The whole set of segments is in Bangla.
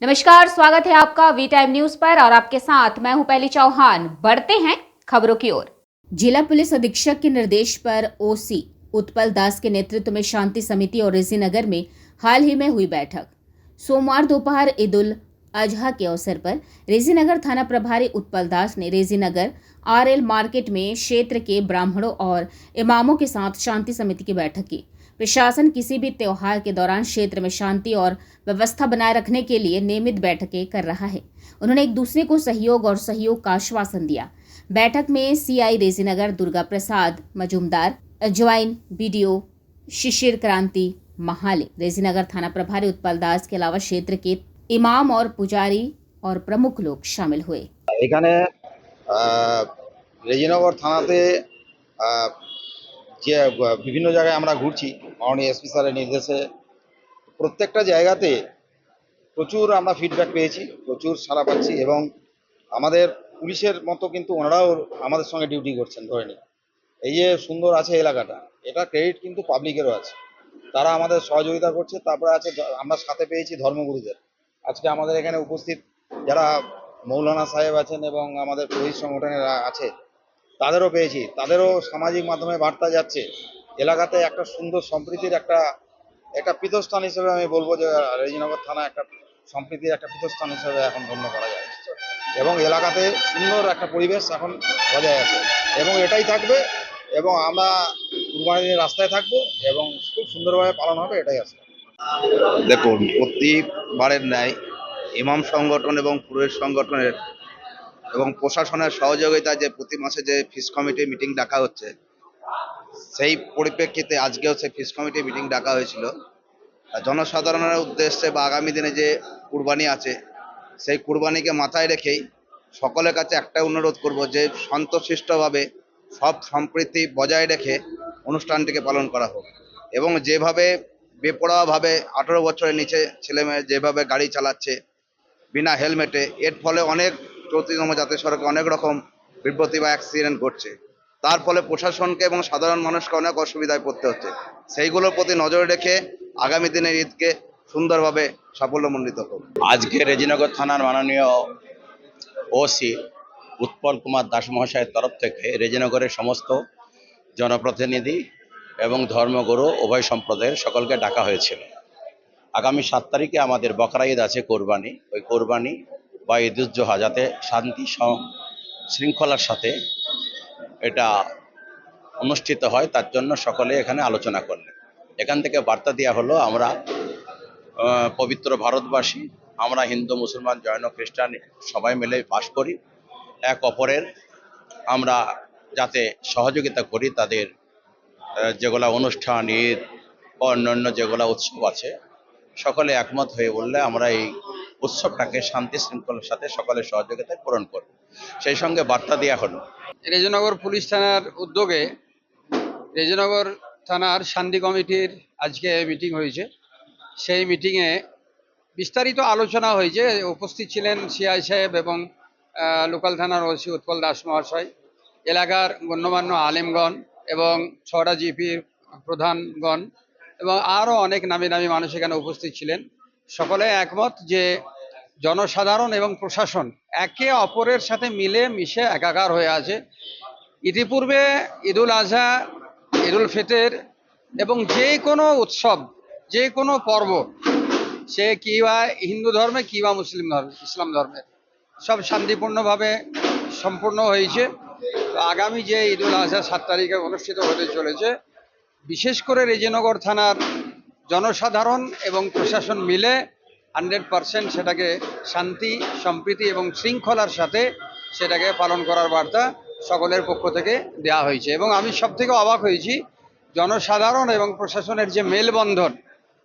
नमस्कार, स्वागत है आपका वी टाइम न्यूज पर और आपके साथ मैं हूं पहली चौहान। बढ़ते हैं खबरों की ओर। जिला पुलिस अधीक्षक के निर्देश पर ओसी उत्पल दास के नेतृत्व में शांति समिति और रेजीनगर में हाल ही में हुई बैठक। सोमवार दोपहर ईद उल अजहा के अवसर पर रेजीनगर थाना प्रभारी उत्पल दास ने रेजीनगर आरएल मार्केट में क्षेत्र के ब्राह्मणों और इमामों के साथ शांति समिति की बैठक की। प्रशासन किसी भी त्योहार के दौरान क्षेत्र में शांति और व्यवस्था बनाए रखने के लिए नियमित बैठकें कर रहा है। उन्होंने एक दूसरे को सहयोग का आश्वासन दिया। बैठक में CI Rejinagar Durga Prasad Majumdar, join BDO शिशिर क्रांति महाले, रेजीनगर थाना प्रभारी उत्पल दास के अलावा क्षेत्र के इमाम और पुजारी और प्रमुख लोग शामिल हुए। এখানে রেজিনগর থানাতে যে বিভিন্ন জায়গায় আমরা ঘুরছি মাননীয় এসপি স্যারের নির্দেশে প্রত্যেকটা জায়গাতে প্রচুর আমরা ফিডব্যাক পেয়েছি, প্রচুর সাড়া পাচ্ছি এবং আমাদের পুলিশের মতো কিন্তু ওনারাও আমাদের সঙ্গে ডিউটি করছেন। ধরে নিন এই যে সুন্দর আছে এলাকাটা, এটা ক্রেডিট কিন্তু পাবলিকেরও আছে, তারা আমাদের সহযোগিতা করছে। তারপরে আছে আমরা সাথে পেয়েছি ধর্মগুরুদের। আজকে আমাদের এখানে উপস্থিত যারা মৌলানা সাহেব আছেন এবং আমাদের পুলিশ সংগঠনের আছে তাদেরও পেয়েছি, তাদেরও সামাজিক মাধ্যমে বার্তা যাচ্ছে। এলাকাতে একটা সুন্দর সম্প্রীতির একটা একটা পীঠস্থান হিসেবে আমি বলবো যে রেজিনগর থানা একটা সম্প্রীতির একটা পীঠস্থান হিসেবে এখন গণ্য করা যায় এবং এলাকাতে সুন্দর একটা পরিবেশ এখন বজায় আছে এবং এটাই থাকবে এবং আমরা কুরবানির রাস্তায় থাকবো এবং খুব সুন্দরভাবে পালন হবে, এটাই আছে। দেখুন, প্রতিবারের ন্যায় ইমাম সংগঠন এবং পুরোহিত সংগঠনের এবং প্রশাসনের সহযোগিতায় যে প্রতি মাসে যে ফিস কমিটি মিটিং ডাকা হচ্ছে, সেই পরিপ্রেক্ষিতে আজকেও সেই ফিস কমিটি মিটিং ডাকা হয়েছিল। জনসাধারণের উদ্দেশ্যে বা আগামী দিনে যে কুরবানি আছে সেই কুরবানিকে মাথায় রেখেই সকলের কাছে একটা অনুরোধ করব যে শান্তশিষ্টভাবে সব সম্প্রীতি বজায় রেখে অনুষ্ঠানটিকে পালন করা হোক এবং যেভাবে বেপরোয়াভাবে 18 বছরের নিচে ছেলেমেয়ে যেভাবে গাড়ি চালাচ্ছে বিনা হেলমেটে, এর ফলে অনেক চৌত্রিশতম জাতীয় সড়কে অনেক রকম বিপত্তি বা অ্যাক্সিডেন্ট ঘটছে। তার ফলে প্রশাসনকে এবং সাধারণ মানুষকে অনেক অসুবিধায় পড়তে হচ্ছে। সেইগুলোর প্রতি নজর রেখে আগামী দিনের ঈদকে সুন্দরভাবে সাফল্যমণ্ডিত হোক। আজকে রেজিনগর থানার মাননীয় ওসি উৎপল কুমার দাস মহাশয়ের তরফ থেকে রেজিনগরের সমস্ত জনপ্রতিনিধি এবং ধর্মগুরু উভয় সম্প্রদায়ের সকলকে ডাকা হয়েছিল। আগামী 7 তারিখে আমাদের বকরা ঈদ আছে, কোরবানি। ওই কোরবানি বা ঈদ উজ জোহা যাতে শান্তি শৃঙ্খলার সাথে এটা অনুষ্ঠিত হয় তার জন্য সকলে এখানে আলোচনা করলেন। এখান থেকে বার্তা দেওয়া হলো আমরা পবিত্র ভারতবাসী, আমরা হিন্দু মুসলমান জৈন খ্রিস্টান সবাই মিলে বাস করি। এক অপরের আমরা যাতে সহযোগিতা করি, তাদের যেগুলা অনুষ্ঠান ঈদ বা অন্যান্য যেগুলা উৎসব আছে সকলে একমত হয়ে বললে আমরা এই উৎসবটাকে শান্তি শৃঙ্খলার সাথে সকলের সহযোগিতায় পূরণ করব। সেই সঙ্গে বার্তা দেওয়া হলো রেজিনগর পুলিশ থানার উদ্যোগে রেজিনগর থানার শান্তি কমিটির আজকে মিটিং হয়েছে। সেই মিটিংয়ে বিস্তারিত আলোচনা হয়েছে। উপস্থিত ছিলেন সিআই সাহেব এবং লোকাল থানার ওসি উৎপল দাস মহাশয়, এলাকার গণ্যমান্য আলেমগণ এবং 6টা জিপির প্রধানগণ এবং আরও অনেক নামি নামি মানুষ এখানে উপস্থিত ছিলেন। সকলে একমত যে জনসাধারণ এবং প্রশাসন একে অপরের সাথে মিলে মিশে একাকার হয়ে আছে। ইতিপূর্বে ঈদ উল আজহা, ঈদ উল ফিতর এবং যে কোনো উৎসব, যে কোনো পর্ব, সে কিবা হিন্দু ধর্মে কিবা মুসলিম ধর্মে ইসলাম ধর্মে, সব শান্তিপূর্ণভাবে সম্পূর্ণ হয়েছে। তো আগামী যে ঈদ উল আজহা 7 তারিখে অনুষ্ঠিত হতে চলেছে, বিশেষ করে রেজিনগর থানার জনসাধারণ এবং প্রশাসন মিলে 100% সেটাকে শান্তি সম্প্রীতি এবং শৃঙ্খলার সাথে সেটাকে পালন করার বার্তা সকলের পক্ষ থেকে দেওয়া হয়েছে। এবং আমি সবথেকে অবাক হয়েছি জনসাধারণ এবং প্রশাসনের যে মেলবন্ধন,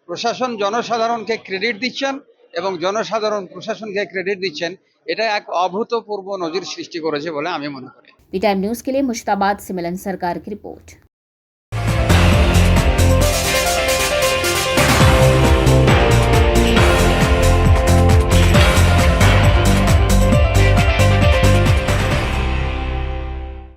প্রশাসন জনসাধারণকে ক্রেডিট দিচ্ছেন এবং জনসাধারণ প্রশাসনকে ক্রেডিট দিচ্ছেন, এটা এক অভূতপূর্ব নজির সৃষ্টি করেছে বলে আমি মনে করি। वी टाइम न्यूज के लिए मुश्ताबाद से मिलन सरकार की रिपोर्ट।